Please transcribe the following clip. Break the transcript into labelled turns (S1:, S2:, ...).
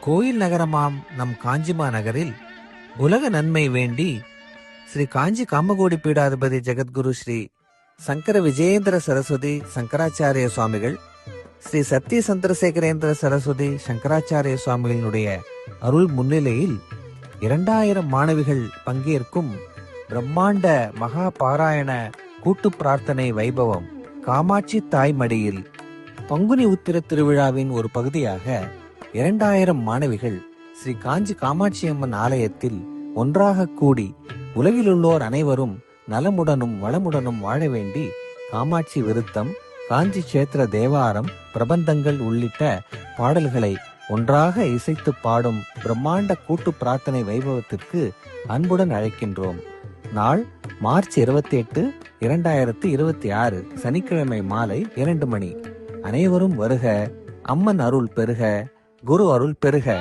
S1: கோயில் நகரமாம் நம் காஞ்சிமா நகரில் உலக நன்மை வேண்டி ஸ்ரீ காஞ்சி காமகோடி பீடாதிபதி ஜெகத்குரு ஸ்ரீ சங்கர விஜயேந்திர சரஸ்வதி சங்கராச்சாரிய சுவாமிகள், ஸ்ரீ சத்ய சந்திரசேகரேந்திர சரஸ்வதி சங்கராச்சாரிய சுவாமிகளுடைய அருள் முன்னிலையில் 2000 மாணவிகள் பங்கேற்கும் பிரம்மாண்ட மகா பாராயண கூட்டு பிரார்த்தனை வைபவம் காமாட்சி தாய்மடியில் பங்குனி உத்திர திருவிழாவின் ஒரு பகுதியாக 2000 மாணவிகள் ஸ்ரீ காஞ்சி காமாட்சி அம்மன் ஆலயத்தில் ஒன்றாக கூடி உலகிலுள்ளோர் அனைவரும் நலமுடனும் வளமுடனும் வாழ வேண்டி காமாட்சி விருத்தம், காஞ்சி கஷேத்திர தேவாரம், பிரபந்தங்கள் உள்ளிட்ட பாடல்களை ஒன்றாக இசைத்து பாடும் பிரம்மாண்ட கூட்டு பிரார்த்தனை வைபவத்திற்கு அன்புடன் அழைக்கின்றோம். நாள் மார்ச் 28, 2026 சனிக்கிழமை மாலை 2 மணி. அனைவரும் வருக. அம்மன் அருள் பெருக, குரு அருள் பெருக.